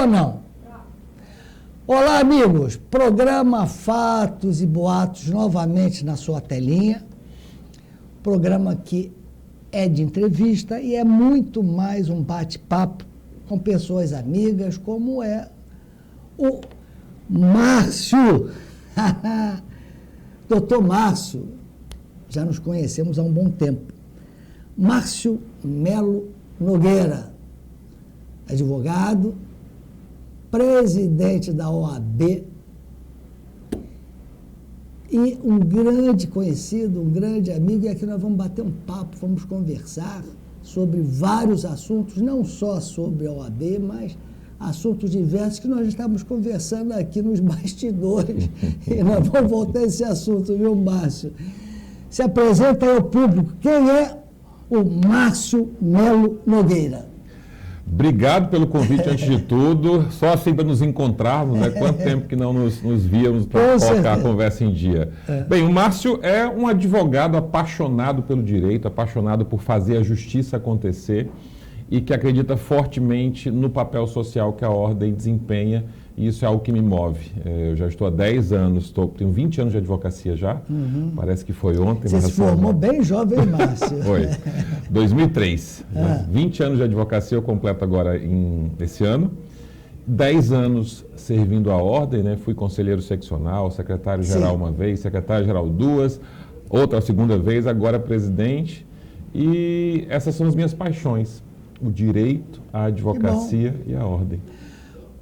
ou não? Olá, amigos. Programa Fatos e Boatos novamente na sua telinha. Programa que é de entrevista e é muito mais um bate-papo com pessoas amigas, como é o Márcio. Doutor Márcio, já nos conhecemos há um bom tempo. Márcio Melo Nogueira, advogado, presidente da OAB e um grande conhecido, um grande amigo. E aqui nós vamos bater um papo, vamos conversar sobre vários assuntos, não só sobre a OAB, mas assuntos diversos que nós estamos conversando aqui nos bastidores. E nós vamos voltar a esse assunto, viu, Márcio? Se apresenta aí ao público. Quem é o Márcio Melo Nogueira? Obrigado pelo convite, antes de tudo. Só assim para nos encontrarmos, né? Quanto tempo que não nos víamos para colocar a conversa em dia. Bem, o Márcio é um advogado apaixonado pelo direito, apaixonado por fazer a justiça acontecer e que acredita fortemente no papel social que a Ordem desempenha, e isso é algo que me move. Eu já estou há 10 anos, tenho 20 anos de advocacia já, parece que foi ontem. Você se formou bem jovem, Márcio. Foi, 2003. 20 anos de advocacia eu completo agora esse ano. 10 anos servindo a Ordem, né? Fui conselheiro seccional, secretário-geral uma vez, secretário-geral duas, outra segunda vez, agora presidente. E essas são as minhas paixões: o direito, a advocacia e a Ordem.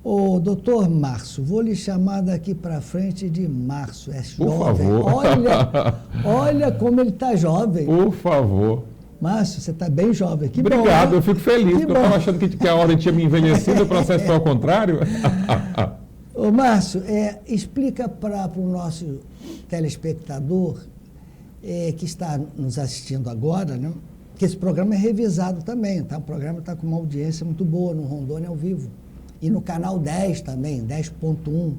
Ô, doutor Márcio, vou lhe chamar daqui para frente de Márcio. É jovem. Por favor. Olha como ele está jovem. Por favor. Márcio, você está bem jovem. Que Obrigado, bom, eu fico feliz, porque eu estava achando que a Ordem tinha me envelhecido, o processo foi ao contrário. Ô, Márcio, explica para o nosso telespectador que está nos assistindo agora, né, que esse programa é revisado também, tá? O programa está com uma audiência muito boa no Rondônia ao vivo. E no canal 10 também, 10.1.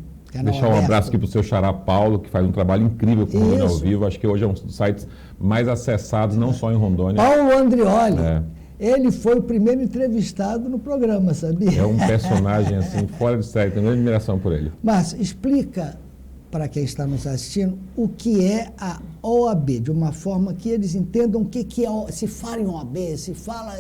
Deixar um abraço aqui para o seu xará Paulo, que faz um trabalho incrível com o Rondônia ao vivo. Acho que hoje é um dos sites mais acessados, não só em Rondônia. Paulo Andrioli. Ele foi o primeiro entrevistado no programa, sabia? É um personagem assim, fora de série, tenho grande admiração por ele. Márcio, explica para quem está nos assistindo o que é a OAB, de uma forma que eles entendam o que é, se fala em OAB, se fala,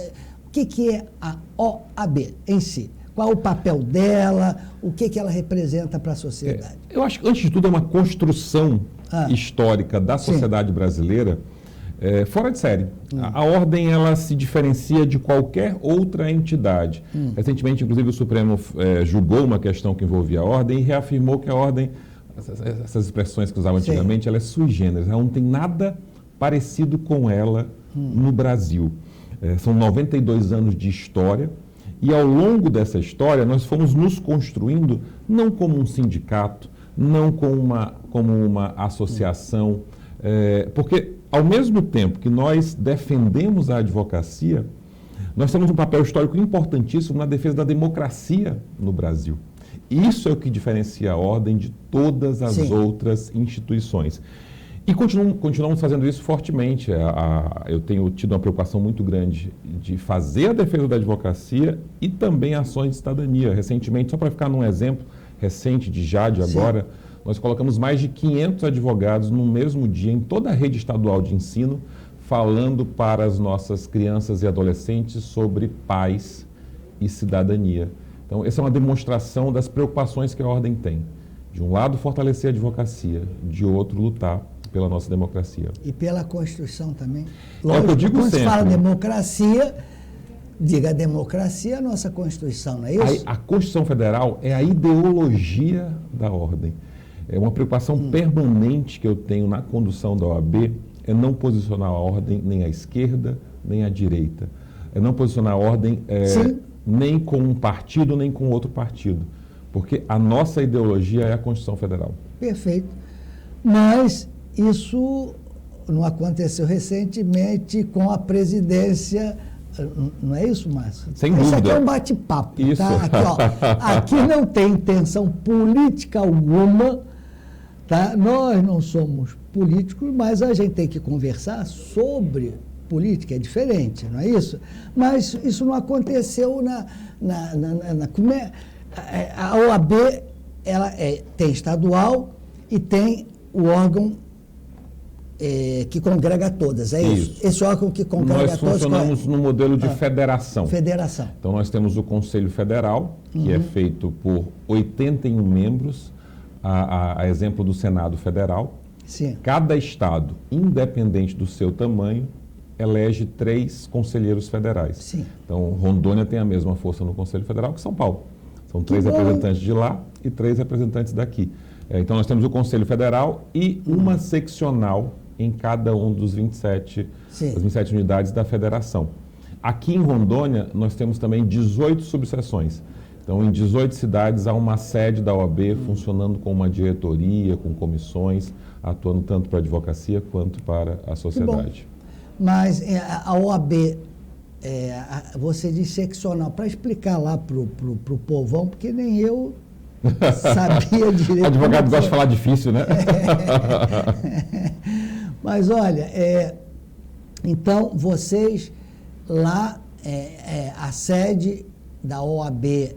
o que é a OAB em si. Qual o papel dela, o que ela representa para a sociedade? Eu acho que, antes de tudo, é uma construção histórica da sociedade brasileira fora de série. A Ordem, ela se diferencia de qualquer outra entidade. Recentemente, inclusive, o Supremo julgou uma questão que envolvia a Ordem e reafirmou que a Ordem, essas expressões que usava antigamente, ela é sui generis, ela não tem nada parecido com ela no Brasil. São 92 anos de história. E ao longo dessa história, nós fomos nos construindo não como um sindicato, não como uma associação, porque ao mesmo tempo que nós defendemos a advocacia, nós temos um papel histórico importantíssimo na defesa da democracia no Brasil. Isso é o que diferencia a Ordem de todas as outras instituições. E continuamos fazendo isso fortemente. Eu tenho tido uma preocupação muito grande de fazer a defesa da advocacia e também ações de cidadania. Recentemente, só para ficar num exemplo recente de Jade agora, nós colocamos mais de 500 advogados no mesmo dia em toda a rede estadual de ensino, falando para as nossas crianças e adolescentes sobre paz e cidadania. Então, essa é uma demonstração das preocupações que a Ordem tem. De um lado, fortalecer a advocacia, de outro, lutar pela nossa democracia. E pela Constituição também. Lógico, eu digo quando sempre, se fala democracia, diga democracia, a nossa Constituição, não é isso? A Constituição Federal é a ideologia da Ordem. É uma preocupação permanente que eu tenho na condução da OAB, é não posicionar a Ordem nem à esquerda, nem à direita. É não posicionar a Ordem nem com um partido, nem com outro partido. Porque a nossa ideologia é a Constituição Federal. Perfeito. Mas isso não aconteceu recentemente com a presidência, não é isso, Márcio? Sem dúvida. Isso aqui é um bate-papo, isso. Tá? Aqui não tem intenção política alguma, tá? Nós não somos políticos, mas a gente tem que conversar sobre política, é diferente, não é isso? Mas isso não aconteceu A OAB ela tem estadual e tem o órgão que congrega todas, é isso? Esse órgão que congrega todas... Nós funcionamos no modelo de federação. Federação. Então, nós temos o Conselho Federal, que é feito por 81 membros, a exemplo do Senado Federal. Sim. Cada estado, independente do seu tamanho, elege 3 conselheiros federais. Sim. Então, Rondônia tem a mesma força no Conselho Federal que São Paulo. São 3 representantes de lá e 3 representantes daqui. Então, nós temos o Conselho Federal e uma seccional em cada um dos 27 unidades da federação. Aqui em Rondônia, nós temos também 18 subseções. Então, em 18 cidades, há uma sede da OAB funcionando com uma diretoria, com comissões, atuando tanto para a advocacia quanto para a sociedade. Mas a OAB, você diz seccional, para explicar lá para o povão, porque nem eu sabia direito. Advogado gosta de falar difícil, né? Mas olha, então vocês lá, a sede da OAB,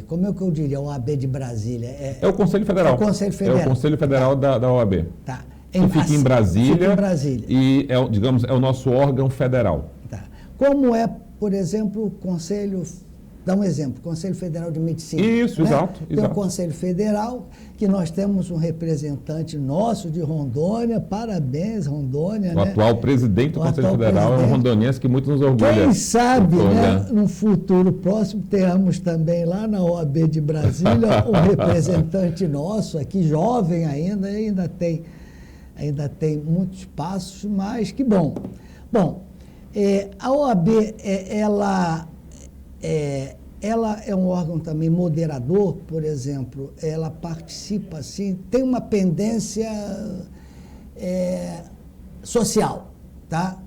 como é que eu diria, a OAB de Brasília? É o Conselho Federal. É o Conselho Federal. É o Conselho Federal da OAB. Tá. Que fica em Brasília. Fica em Brasília. E, digamos, é o nosso órgão federal. Tá. Como é, por exemplo, o Conselho... Dá um exemplo, Conselho Federal de Medicina. Isso, né? exato. Tem o Conselho Federal, que nós temos um representante nosso de Rondônia, parabéns, Rondônia. O atual presidente do Conselho Federal é um rondoniense que muito nos orgulha. Quem sabe, né, no futuro próximo, tenhamos também lá na OAB de Brasília um representante nosso, aqui jovem ainda tem muitos passos, mas que bom. Bom, a OAB, ela é um órgão também moderador, por exemplo, ela participa, assim, tem uma pendência social, tá?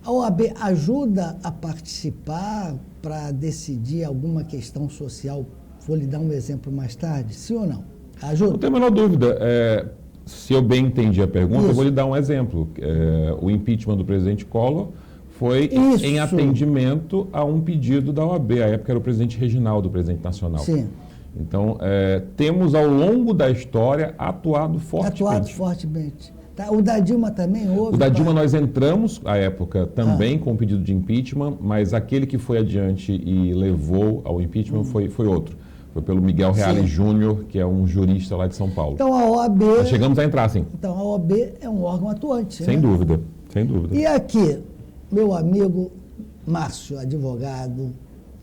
A OAB ajuda a participar para decidir alguma questão social, vou lhe dar um exemplo mais tarde, sim ou não? Ajuda? Não tem a menor dúvida. Se eu bem entendi a pergunta, eu vou lhe dar um exemplo. O impeachment do presidente Collor foi em atendimento a um pedido da OAB. À época era o presidente Reginaldo, o presidente nacional. Sim. Então, temos ao longo da história atuado fortemente. Tá, o da Dilma também houve? O da Dilma nós entramos, à época, também com o pedido de impeachment, mas aquele que foi adiante e levou ao impeachment foi outro. Foi pelo Miguel Reale Júnior, que é um jurista lá de São Paulo. Então, a OAB... Nós chegamos a entrar, sim. Então, a OAB é um órgão atuante, Sem dúvida, sem dúvida. E aqui... Meu amigo Márcio, advogado,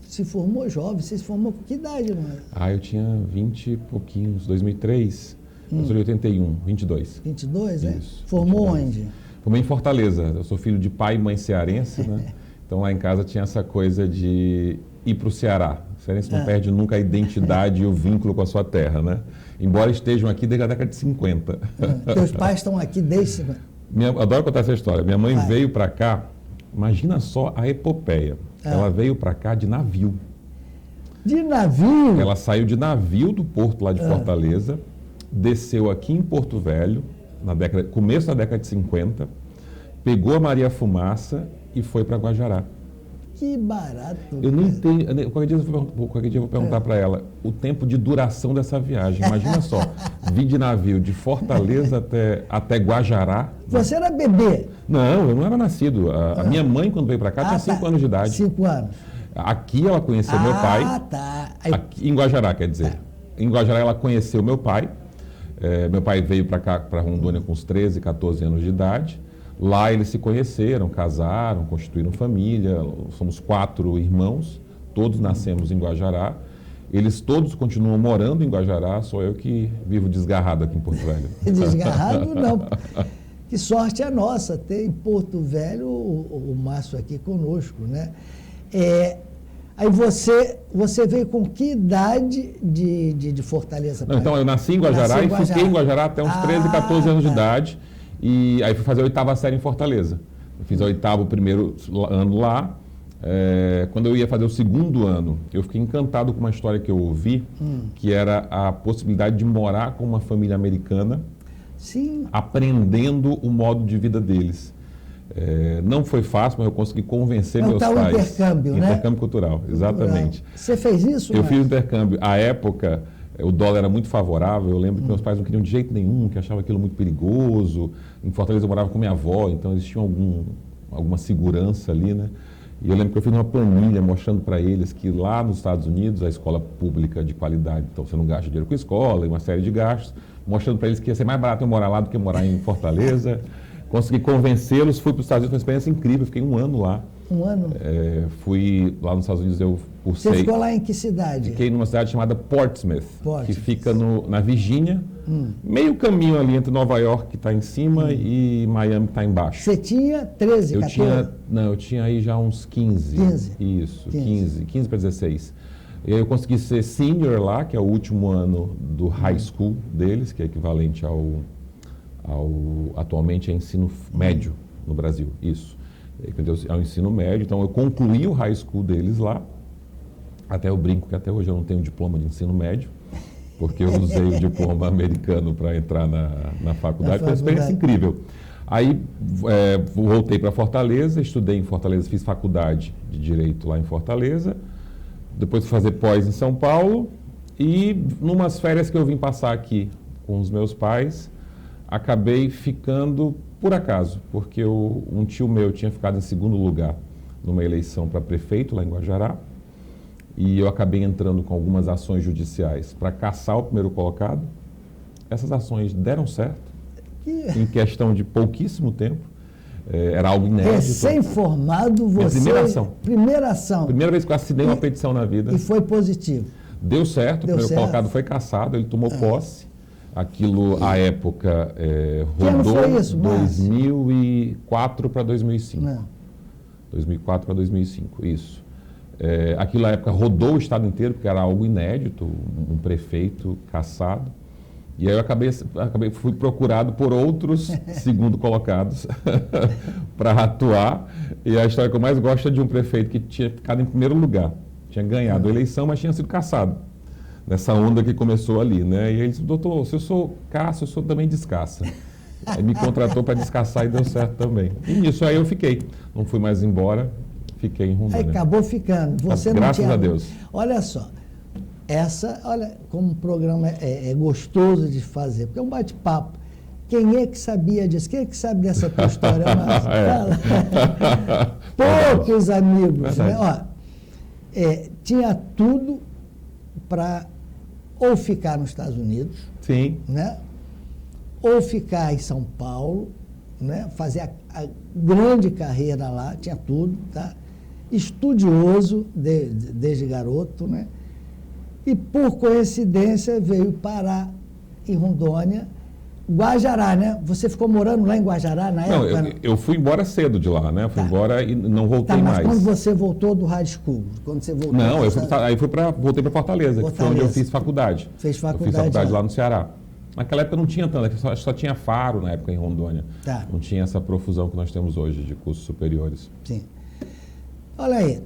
se formou jovem. Você se formou com que idade, mano? Eu tinha 20 e pouquinhos, 2003. Eu sou de 81, 22. 22, Isso, Formou 22. onde? Formei em Fortaleza. Eu sou filho de pai e mãe cearense, né? Então lá em casa tinha essa coisa de ir para o Ceará. O cearense não perde nunca a identidade e o vínculo com a sua terra, né? Embora estejam aqui desde a década de 50. Teus pais estão aqui desde 50? Adoro contar essa história. Minha mãe veio para cá. Imagina só a epopeia. Ela veio para cá de navio. De navio? Ela saiu de navio do porto lá de Fortaleza, desceu aqui em Porto Velho, começo da década de 50, pegou a Maria Fumaça e foi para Guajará. Que barato. Eu não entendo. Qualquer dia eu vou perguntar para ela o tempo de duração dessa viagem. Imagina só, vim de navio de Fortaleza até Guajará. Você era bebê? Não, eu não era nascido. A minha mãe, quando veio para cá, tinha 5 anos de idade. 5 anos. Aqui ela conheceu meu pai. Aqui, em Guajará, quer dizer. Em Guajará ela conheceu meu pai. Meu pai veio para cá, para Rondônia, com uns 13, 14 anos de idade. Lá eles se conheceram, casaram, constituíram família. Somos 4 irmãos, todos nascemos em Guajará. Eles todos continuam morando em Guajará, sou eu que vivo desgarrado aqui em Porto Velho. Desgarrado não. Que sorte a nossa ter em Porto Velho o Márcio aqui conosco, né? Aí você veio com que idade de Fortaleza? Não, então eu nasci em Guajará e fiquei em Guajará até uns 13, 14 anos de idade. E aí fui fazer a 8ª série em Fortaleza. Eu fiz o primeiro ano lá. Quando eu ia fazer o 2º ano, eu fiquei encantado com uma história que eu ouvi, que era a possibilidade de morar com uma família americana, Sim. aprendendo o modo de vida deles. Não foi fácil, mas eu consegui convencer meus tal pais. Intercâmbio, né? Intercâmbio cultural, exatamente. Você fez isso? Eu fiz o intercâmbio. À época, o dólar era muito favorável. Eu lembro que meus pais não queriam de jeito nenhum, que achavam aquilo muito perigoso. Em Fortaleza eu morava com minha avó, então eles tinham alguma segurança ali, né? E eu lembro que eu fiz uma planilha mostrando para eles que lá nos Estados Unidos, a escola pública de qualidade, então você não gasta dinheiro com escola e uma série de gastos, mostrando para eles que ia ser mais barato eu morar lá do que morar em Fortaleza. Consegui convencê-los, fui para os Estados Unidos, foi uma experiência incrível, fiquei 1 ano lá. 1 ano? Fui lá nos Estados Unidos, eu cursei... Você ficou lá em que cidade? Fiquei numa cidade chamada Portsmouth, que fica na Virgínia, meio caminho ali entre Nova York, que está em cima, e Miami, que está embaixo. Você tinha 13, 14? Eu tinha aí já uns 15. 15? Isso, 15 para 16. E aí eu consegui ser senior lá, que é o último ano do high school deles, que é equivalente atualmente é ensino médio no Brasil, isso. É o ensino médio, então eu concluí o high school deles lá. Até eu brinco que até hoje eu não tenho diploma de ensino médio, porque eu usei o diploma americano para entrar na faculdade. Foi uma experiência incrível. Aí voltei para Fortaleza, estudei em Fortaleza, fiz faculdade de Direito lá em Fortaleza. Depois fui fazer pós em São Paulo e numas férias que eu vim passar aqui com os meus pais, acabei ficando por acaso, porque um tio meu tinha ficado em segundo lugar numa eleição para prefeito lá em Guajará, e eu acabei entrando com algumas ações judiciais para caçar o primeiro colocado. Essas ações deram certo, em questão de pouquíssimo tempo. Era algo inédito. Recém-formado, você... Primeira ação. Primeira vez que eu assinei uma petição na vida. E foi positivo. Deu certo, o primeiro colocado foi cassado, ele tomou posse. Aquilo, à época, rodou foi isso, 2004 para 2005. Não. 2004 para 2005, isso. Aquilo, à época, rodou o estado inteiro, porque era algo inédito, um prefeito cassado. E aí eu fui procurado por outros segundo colocados para atuar. E a história que eu mais gosto é de um prefeito que tinha ficado em primeiro lugar. Tinha ganhado a eleição, mas tinha sido cassado. Nessa onda que começou ali, né? E ele disse: doutor, se eu sou caça, eu sou também descaça. Aí me contratou para descaçar e deu certo também. E nisso aí eu fiquei. Não fui mais embora, fiquei em Rondônia. Aí acabou ficando. Você não Graças tinha... a Deus. Olha só, olha como o programa é gostoso de fazer, porque é um bate-papo. Quem é que sabia disso? Quem é que sabe dessa tua história, Márcio? Fala. Poucos amigos. Né? Ó, tinha tudo para ou ficar nos Estados Unidos, sim, né? Ou ficar em São Paulo, né? Fazer a grande carreira lá, tinha tudo, tá? Estudioso desde garoto, né? E por coincidência veio parar em Rondônia, Guajará, né? Você ficou morando lá em Guajará na época? Não, eu fui embora cedo de lá, né? Fui embora e não voltei mas mais. Quando você voltou do high school? Quando você voltou? Não, voltei para Fortaleza, que foi onde eu fiz faculdade. Fez faculdade? Eu fiz faculdade lá no Ceará. Naquela época não tinha tanto, só tinha Faro na época em Rondônia. Tá. Não tinha essa profusão que nós temos hoje de cursos superiores. Sim. Olha aí,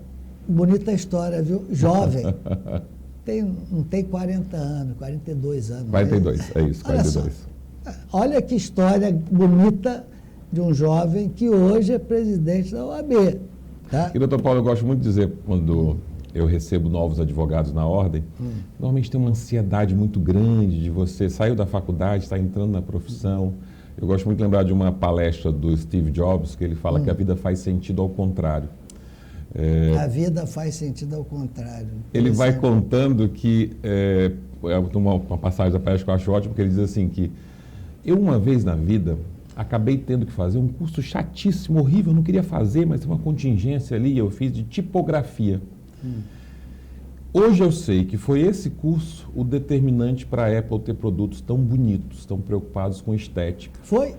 bonita história, viu? Jovem. Não tem 40 anos, 42 anos. 42, é isso, 42. Olha que história bonita de um jovem que hoje é presidente da OAB. Tá? E, doutor Paulo, eu gosto muito de dizer, quando eu recebo novos advogados na ordem, normalmente tem uma ansiedade muito grande de você saiu da faculdade, está entrando na profissão. Eu gosto muito de lembrar de uma palestra do Steve Jobs, que ele fala que a vida faz sentido ao contrário. A vida faz sentido ao contrário. Ele vai contando que, uma passagem da palestra que eu acho ótima, porque ele diz assim que eu uma vez na vida acabei tendo que fazer um curso chatíssimo, horrível, eu não queria fazer, mas tem uma contingência ali, eu fiz de tipografia. Hoje eu sei que foi esse curso o determinante para a Apple ter produtos tão bonitos, tão preocupados com estética. Foi?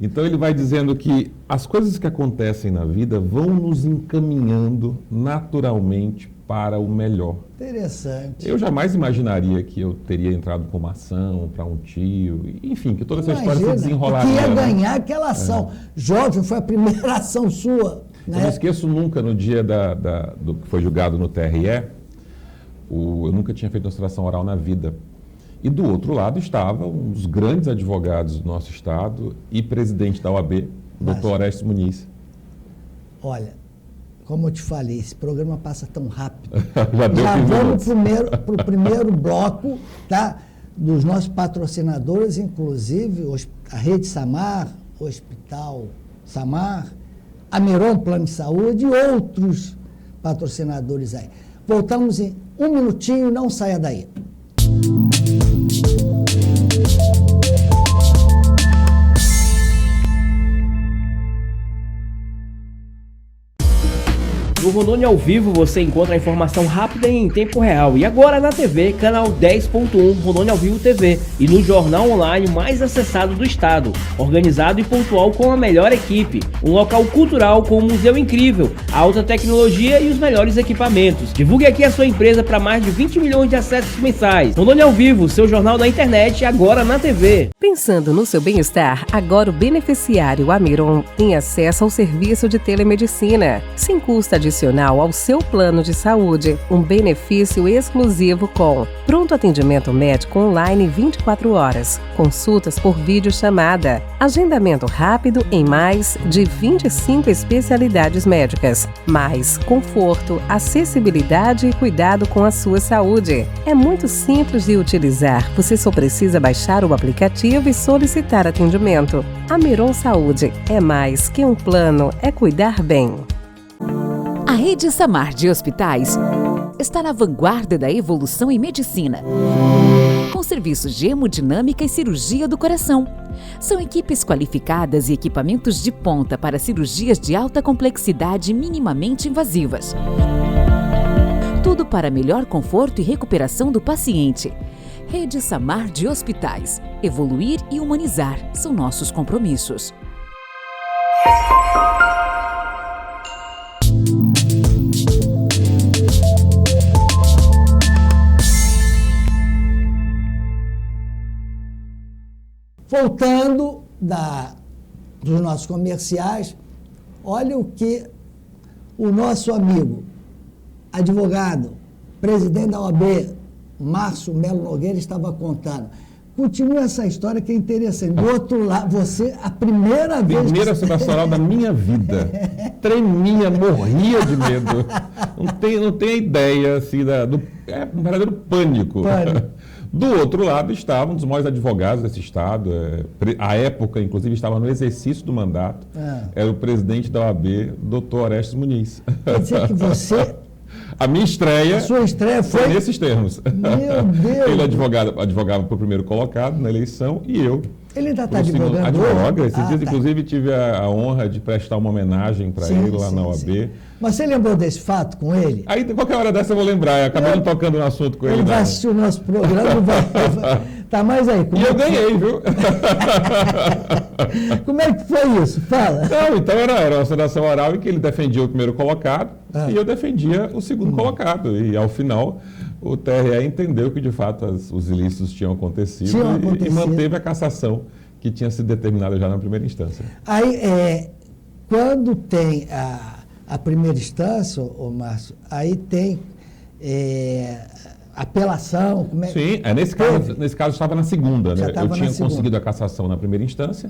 Então ele vai dizendo que as coisas que acontecem na vida vão nos encaminhando naturalmente para o melhor. Interessante. Eu jamais imaginaria que eu teria entrado com uma ação para um tio, enfim, que toda essa história se desenrolaria. Que ia ganhar aquela ação. Jovem, foi a primeira ação sua. Né? Eu não esqueço nunca, no dia do que foi julgado no TRE, eu nunca tinha feito uma extração oral na vida. E do outro lado estava um dos grandes advogados do nosso estado e presidente da OAB, o doutor Orestes Muniz. Olha, como eu te falei, esse programa passa tão rápido. Já vamos para o primeiro bloco, tá? Dos nossos patrocinadores, inclusive a Rede Samar, o Hospital Samar, a Miron Plano de Saúde e outros patrocinadores aí. Voltamos em um minutinho, não saia daí. No Rondônia ao Vivo você encontra a informação rápida e em tempo real. E agora na TV, canal 10.1 Rondônia ao Vivo TV. E no jornal online mais acessado do estado. Organizado e pontual com a melhor equipe. Um local cultural com um museu incrível, alta tecnologia e os melhores equipamentos. Divulgue aqui a sua empresa para mais de 20 milhões de acessos mensais. Rondônia ao Vivo, seu jornal da internet, agora na TV. Pensando no seu bem-estar, agora o beneficiário Amiron tem acesso ao serviço de telemedicina, sem custo adicional ao seu plano de saúde. Um benefício exclusivo com pronto atendimento médico online 24 horas, consultas por videochamada, agendamento rápido em mais de 25 especialidades médicas, mais conforto, acessibilidade e cuidado com a sua saúde. É muito simples de utilizar, você só precisa baixar o aplicativo e solicitar atendimento. Amiron Saúde é mais que um plano, é cuidar bem. A Rede Samar de Hospitais está na vanguarda da evolução em medicina, com serviços de hemodinâmica e cirurgia do coração. São equipes qualificadas e equipamentos de ponta para cirurgias de alta complexidade minimamente invasivas. Tudo para melhor conforto e recuperação do paciente. Rede Samar de Hospitais. Evoluir e humanizar são nossos compromissos. Voltando dos nossos comerciais, olha o que o nosso amigo, advogado, presidente da OAB, Márcio Melo Nogueira, estava contando. Continua essa história que é interessante. Do outro lado, você, a primeira vez... Primeira situação oral da minha vida. Tremia, morria de medo. Não tem ideia, assim, é um verdadeiro pânico. Do outro lado estava um dos maiores advogados desse estado, à época, inclusive, estava no exercício do mandato, era o presidente da OAB, doutor Orestes Muniz. Quer dizer que você... A minha estreia... A sua estreia foi... nesses termos. Meu Deus! Ele advogava para o primeiro colocado na eleição e eu... Ele ainda está advogando? Advoga. Esses dias, inclusive, tive a honra de prestar uma homenagem para ele lá na OAB. Sim. Mas você lembrou desse fato com ele? Aí, qualquer hora dessa eu vou lembrar. Eu acabei não tocando no assunto com ele. Ele vai assistir o nosso programa e vai... Tá mais aí. E eu ganhei, viu? Como é que foi isso? Fala. Não, então era uma situação oral em que ele defendia o primeiro colocado e eu defendia o segundo colocado. E, ao final, o TRE entendeu que, de fato, os ilícitos tinham acontecido e manteve a cassação que tinha sido determinada já na primeira instância. Aí, quando tem a primeira instância, Márcio, aí tem apelação. Como é? Sim, nesse caso estava na segunda. Né? Eu tinha conseguido a cassação na primeira instância.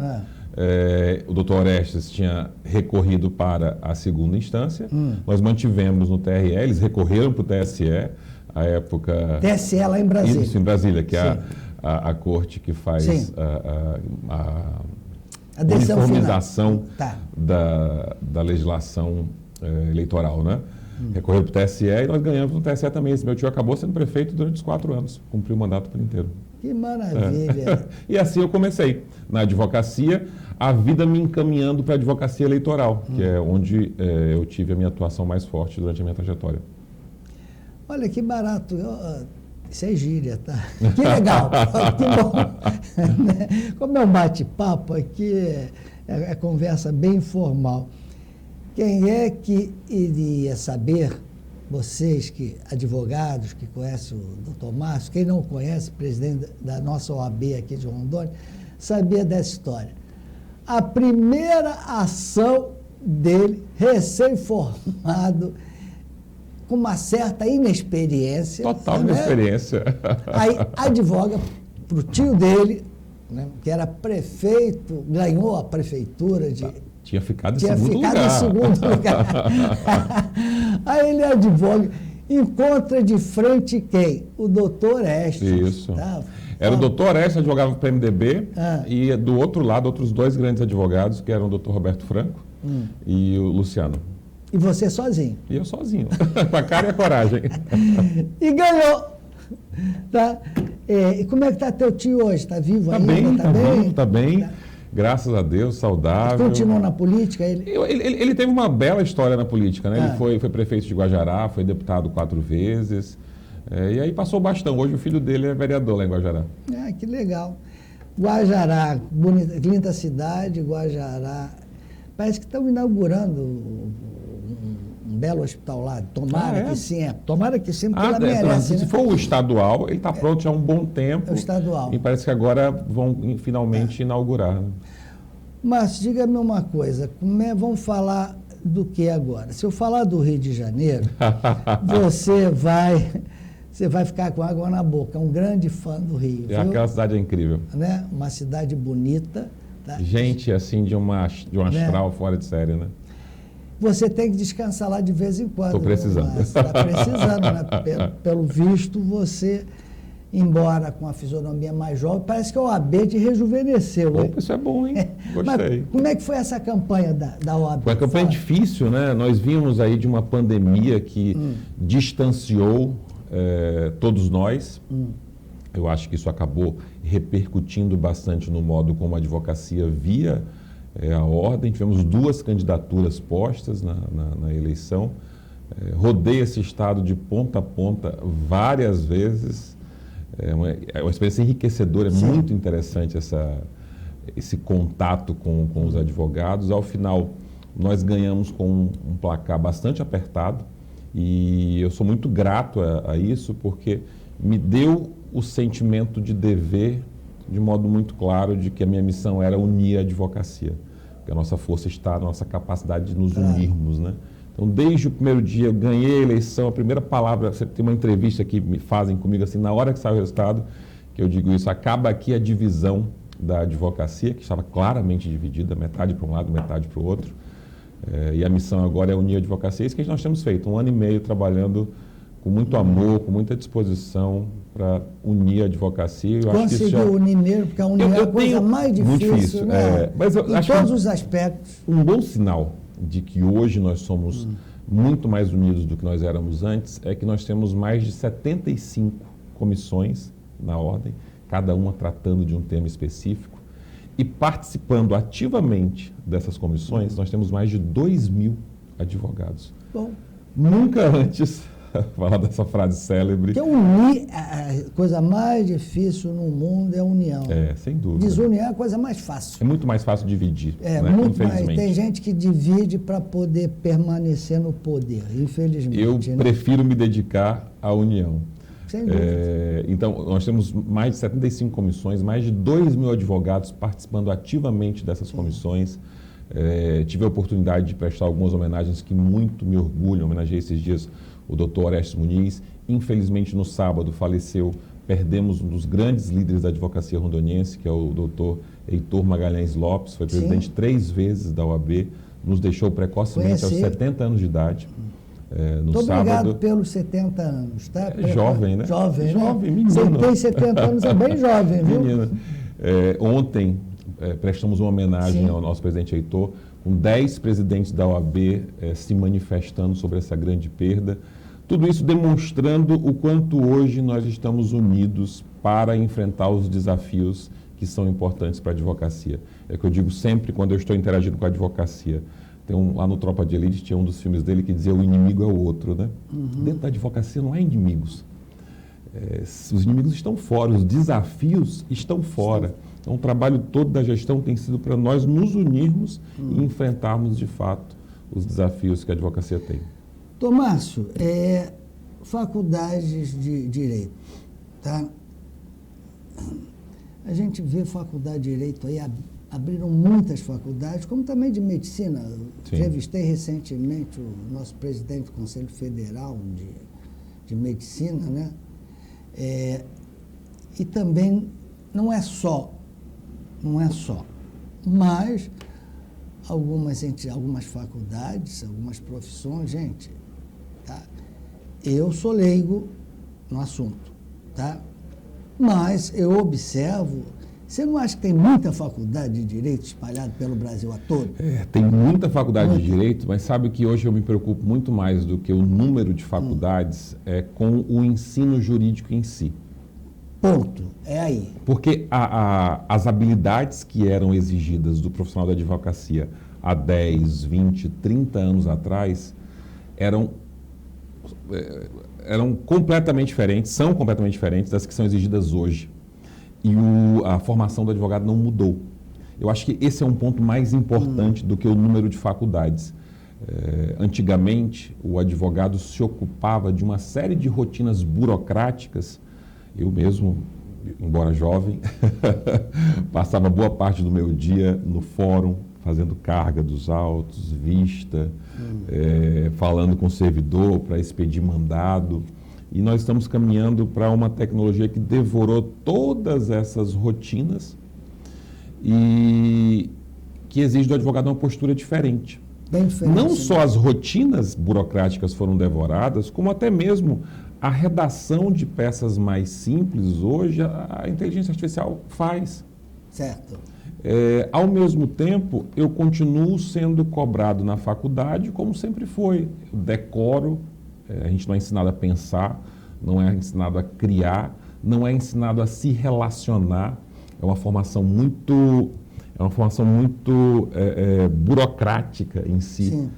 O doutor Orestes tinha recorrido para a segunda instância. Nós mantivemos no TRE, eles recorreram para o TSE, à época... TSE lá em Brasília. Isso, em Brasília, que é a corte que faz a uniformização da legislação eleitoral, né? Recorreu para o TSE e nós ganhamos no TSE também. Esse meu tio acabou sendo prefeito durante os 4 anos, cumpriu o mandato por inteiro. Que maravilha! E assim eu comecei na advocacia, a vida me encaminhando para a advocacia eleitoral, que é onde eu tive a minha atuação mais forte durante a minha trajetória. Olha que barato, isso é gíria, tá? Que legal, que bom. Como é um bate-papo aqui, é conversa bem informal. Quem é que iria saber, vocês advogados que conhecem o doutor Márcio, quem não conhece, presidente da nossa OAB aqui de Rondônia, sabia dessa história. A primeira ação dele, recém-formado, com uma certa inexperiência. Total inexperiência. Aí advoga para o tio dele, né, que era prefeito, ganhou a prefeitura Tinha ficado em Tinha segundo ficado lugar. em segundo lugar. Aí ele advoga, encontra de frente quem? O doutor Estes. Isso. Tá? Era o doutor Estes, advogava para o PMDB, Ah. e do outro lado, outros dois grandes advogados, que eram o doutor Roberto Franco e o Luciano. E você sozinho. E eu sozinho, com a cara e a coragem. E ganhou. Tá? E como é que está teu tio hoje? Está vivo Tá ainda? bem, Tá tá bem? vivo, tá bem. Graças a Deus, saudável. Continuou na política? Ele teve uma bela história na política, né? Ah. Ele foi prefeito de Guajará, foi deputado 4 vezes. E aí passou o bastão. Hoje o filho dele é vereador lá em Guajará. Ah, que legal. Guajará, bonita, linda cidade, Guajará. Parece que estão inaugurando um belo hospital lá. Tomara que sim. Tomara que sim, porque ela merece. Se né? for o estadual, ele está pronto já há um bom tempo. É o estadual. E parece que agora vão finalmente inaugurar. Né? Márcio, diga-me uma coisa. Vamos falar do que agora? Se eu falar do Rio de Janeiro, você vai ficar com água na boca. É um grande fã do Rio. Aquela cidade é incrível. Né? Uma cidade bonita. Tá? Gente, assim, de um astral fora de série, né? Você tem que descansar lá de vez em quando. Estou precisando. Você está precisando, né? Pelo visto, você, embora com a fisionomia mais jovem, parece que a OAB te rejuvenesceu. Opa, isso é bom, hein? Gostei. Mas como é que foi essa campanha da OAB? Foi uma campanha difícil, né? Nós vimos aí de uma pandemia que distanciou todos nós. Eu acho que isso acabou repercutindo bastante no modo como a advocacia via a ordem. Tivemos 2 candidaturas postas na eleição. Rodei esse estado de ponta a ponta várias vezes. É uma experiência enriquecedora, é muito interessante esse contato com os advogados. Ao final, nós ganhamos com um placar bastante apertado e eu sou muito grato a isso, porque me deu o sentimento de dever, de modo muito claro, de que a minha missão era unir a advocacia. Porque a nossa força está na nossa capacidade de nos unirmos, né? Então, desde o primeiro dia, eu ganhei a eleição, a primeira palavra, você tem uma entrevista que me fazem comigo, assim, na hora que sai o resultado, que eu digo isso, acaba aqui a divisão da advocacia, que estava claramente dividida, metade para um lado, metade para o outro. E a missão agora é unir a advocacia. É isso que nós temos feito, 1 ano e meio trabalhando com muito amor, com muita disposição para unir a advocacia. Conseguiu unir mesmo, porque a união é a coisa mais difícil, muito difícil, né? Mas eu em acho todos os aspectos. Um bom sinal de que hoje nós somos muito mais unidos do que nós éramos antes é que nós temos mais de 75 comissões na ordem, cada uma tratando de um tema específico, e participando ativamente dessas comissões, nós temos mais de 2.000 advogados. Bom. Nunca antes, falar dessa frase célebre. Porque unir, a coisa mais difícil no mundo é a união. Sem dúvida. Desunir é a coisa mais fácil. É muito mais fácil dividir, né? Muito mais. Tem gente que divide para poder permanecer no poder, infelizmente. Eu prefiro me dedicar à união. Sem dúvida. Então, nós temos mais de 75 comissões, mais de 2.000 advogados participando ativamente dessas comissões. Tive a oportunidade de prestar algumas homenagens que muito me orgulham. Homenageei esses dias o doutor Orestes Muniz. Infelizmente, no sábado, faleceu. Perdemos um dos grandes líderes da advocacia rondoniense, que é o doutor Heitor Magalhães Lopes. Foi presidente 3 vezes da OAB. Nos deixou precocemente aos 70 anos de idade. Muito obrigado pelos 70 anos. Tá? Jovem, né? Jovem, menino. Você tem 70 anos, é bem jovem, viu? Menina. Ontem, prestamos uma homenagem ao nosso presidente Heitor, com 10 presidentes da OAB se manifestando sobre essa grande perda. Tudo isso demonstrando o quanto hoje nós estamos unidos para enfrentar os desafios que são importantes para a advocacia. É o que eu digo sempre quando eu estou interagindo com a advocacia. Lá no Tropa de Elite tinha um dos filmes dele que dizia o inimigo é o outro, né? Dentro da advocacia não há inimigos. Os inimigos estão fora, os desafios estão fora. Então o trabalho todo da gestão tem sido para nós nos unirmos e enfrentarmos de fato os desafios que a advocacia tem. Tomásio, faculdades de Direito, tá? A gente vê faculdade de Direito aí, abriram muitas faculdades, como também de Medicina. Revistei recentemente o nosso presidente do Conselho Federal de Medicina, né? E também não é só, mas algumas faculdades, algumas profissões, gente, tá? Eu sou leigo no assunto, tá? Mas eu observo, você não acha que tem muita faculdade de Direito espalhada pelo Brasil a todo? Tem muita faculdade de Direito, mas sabe que hoje eu me preocupo muito mais do que o número de faculdades com o ensino jurídico em si. Ponto, é aí. Porque as habilidades que eram exigidas do profissional da advocacia há 10, 20, 30 anos atrás eram completamente diferentes, são completamente diferentes das que são exigidas hoje. E a formação do advogado não mudou. Eu acho que esse é um ponto mais importante do que o número de faculdades. Antigamente, o advogado se ocupava de uma série de rotinas burocráticas. Eu mesmo, embora jovem, passava boa parte do meu dia no fórum, fazendo carga dos autos, vista, falando com o servidor para expedir mandado. E nós estamos caminhando para uma tecnologia que devorou todas essas rotinas e que exige do advogado uma postura diferente. Bem diferente. Não só as rotinas burocráticas foram devoradas, como até mesmo a redação de peças mais simples, hoje a inteligência artificial faz. Certo. Ao mesmo tempo, eu continuo sendo cobrado na faculdade como sempre foi. Eu decoro, a gente não é ensinado a pensar, não é ensinado a criar, não é ensinado a se relacionar. É uma formação muito burocrática em si. Sim.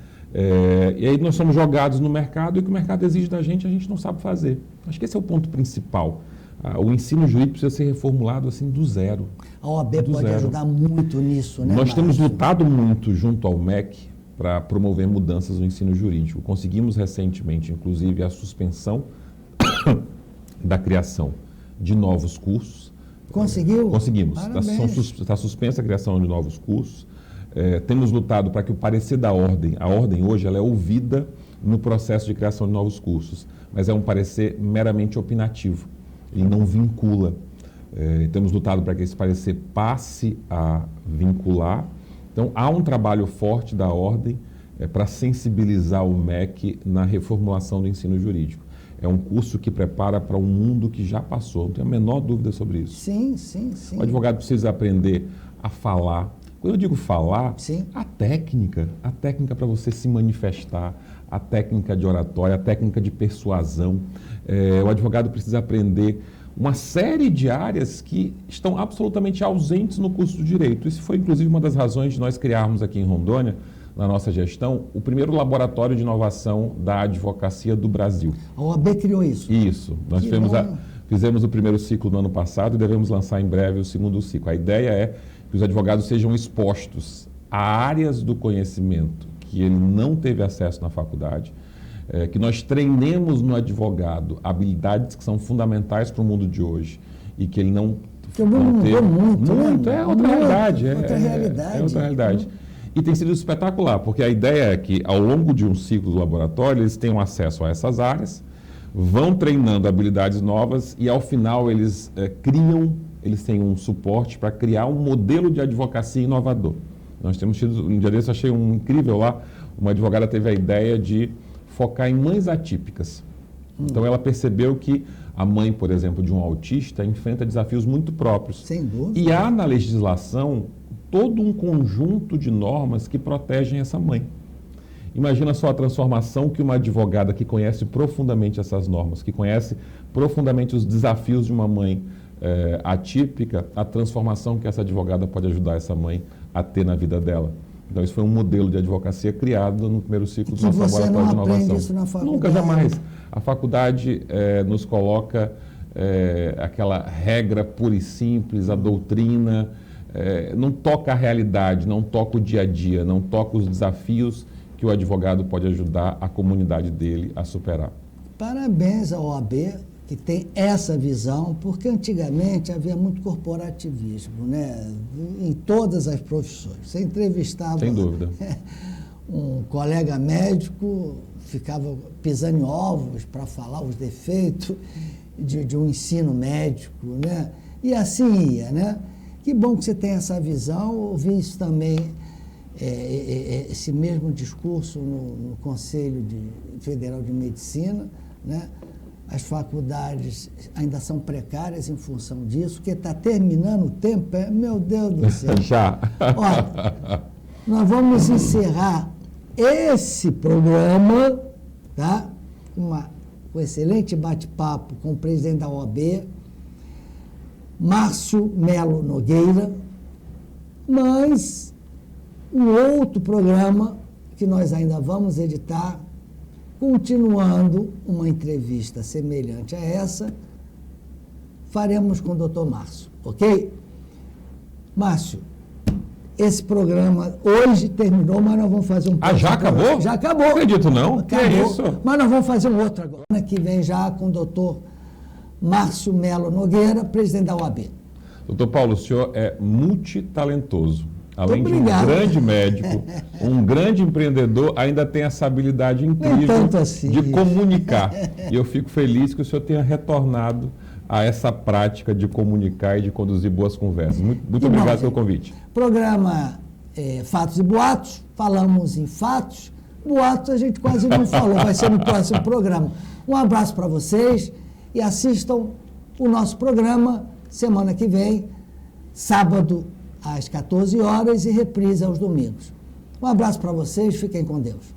E aí nós somos jogados no mercado e o que o mercado exige da gente, a gente não sabe fazer. Acho que esse é o ponto principal. O ensino jurídico precisa ser reformulado assim do zero. A OAB pode ajudar muito nisso, né? Nós temos lutado muito junto ao MEC para promover mudanças no ensino jurídico. Conseguimos recentemente, inclusive, a suspensão da criação de novos cursos. Conseguiu? Conseguimos. Está suspensa a criação de novos cursos. Temos lutado para que o parecer da ordem, a ordem hoje ela é ouvida no processo de criação de novos cursos, mas é um parecer meramente opinativo, ele não vincula. Temos lutado para que esse parecer passe a vincular. Então, há um trabalho forte da ordem para sensibilizar o MEC na reformulação do ensino jurídico. É um curso que prepara para um mundo que já passou, não tenho a menor dúvida sobre isso. Sim. O advogado precisa aprender a falar. Quando eu digo falar, sim, a técnica para você se manifestar, a técnica de oratória, a técnica de persuasão. O advogado precisa aprender uma série de áreas que estão absolutamente ausentes no curso do direito. Isso foi, inclusive, uma das razões de nós criarmos aqui em Rondônia, na nossa gestão, o primeiro laboratório de inovação da advocacia do Brasil. A OAB criou isso? Isso. Nós fizemos o primeiro ciclo no ano passado e devemos lançar em breve o segundo ciclo. A ideia é que os advogados sejam expostos a áreas do conhecimento que ele não teve acesso na faculdade, que nós treinemos no advogado habilidades que são fundamentais para o mundo de hoje e que ele não... Porque o mundo mudou muito. Muito, é outra realidade. É outra realidade. E tem sido espetacular, porque a ideia é que ao longo de um ciclo do laboratório eles tenham acesso a essas áreas, vão treinando habilidades novas e ao final eles têm um suporte para criar um modelo de advocacia inovador. Nós temos tido, um dia desse eu achei incrível lá, uma advogada teve a ideia de focar em mães atípicas. Então ela percebeu que a mãe, por exemplo, de um autista enfrenta desafios muito próprios. Sem dúvida. E há na legislação todo um conjunto de normas que protegem essa mãe. Imagina só a transformação que uma advogada que conhece profundamente essas normas, que conhece profundamente os desafios de uma mãe atípica, a transformação que essa advogada pode ajudar essa mãe a ter na vida dela. Então, isso foi um modelo de advocacia criado no primeiro ciclo do nosso laboratório de inovação. Isso na faculdade. Nunca, jamais. A faculdade nos coloca aquela regra pura e simples, a doutrina, não toca a realidade, não toca o dia a dia, não toca os desafios que o advogado pode ajudar a comunidade dele a superar. Parabéns à OAB, que tem essa visão, porque antigamente havia muito corporativismo, né? Em todas as profissões. Você entrevistava sem dúvida. Um colega médico, ficava pisando em ovos para falar os defeitos de um ensino médico, né? E assim ia, né? Que bom que você tem essa visão, ouvi isso também esse mesmo discurso no Conselho Federal de Medicina, né? As faculdades ainda são precárias em função disso, porque está terminando o tempo, meu Deus do céu. Já. Olha, nós vamos encerrar esse programa, tá? Um excelente bate-papo com o presidente da OAB, Márcio Melo Nogueira, mas um outro programa que nós ainda vamos editar, continuando uma entrevista semelhante a essa, faremos com o doutor Márcio, ok? Márcio, esse programa hoje terminou, mas nós vamos fazer um... Já acabou? Já acabou. Não acredito não. Acabou. Que é isso? Mas nós vamos fazer um outro agora, que vem já com o doutor Márcio Melo Nogueira, presidente da OAB. Doutor Paulo, o senhor é multitalentoso. Além de um Obrigado. grande médico, um grande empreendedor, ainda tem essa habilidade incrível assim. de comunicar. E eu fico feliz que o senhor tenha retornado a essa prática de comunicar e de conduzir boas conversas. Muito obrigado pelo convite. Programa Fatos e Boatos, falamos em fatos, boatos a gente quase não falou, vai ser no próximo programa. Um abraço para vocês e assistam o nosso programa semana que vem, sábado, às 14 horas e reprise aos domingos. Um abraço para vocês, fiquem com Deus.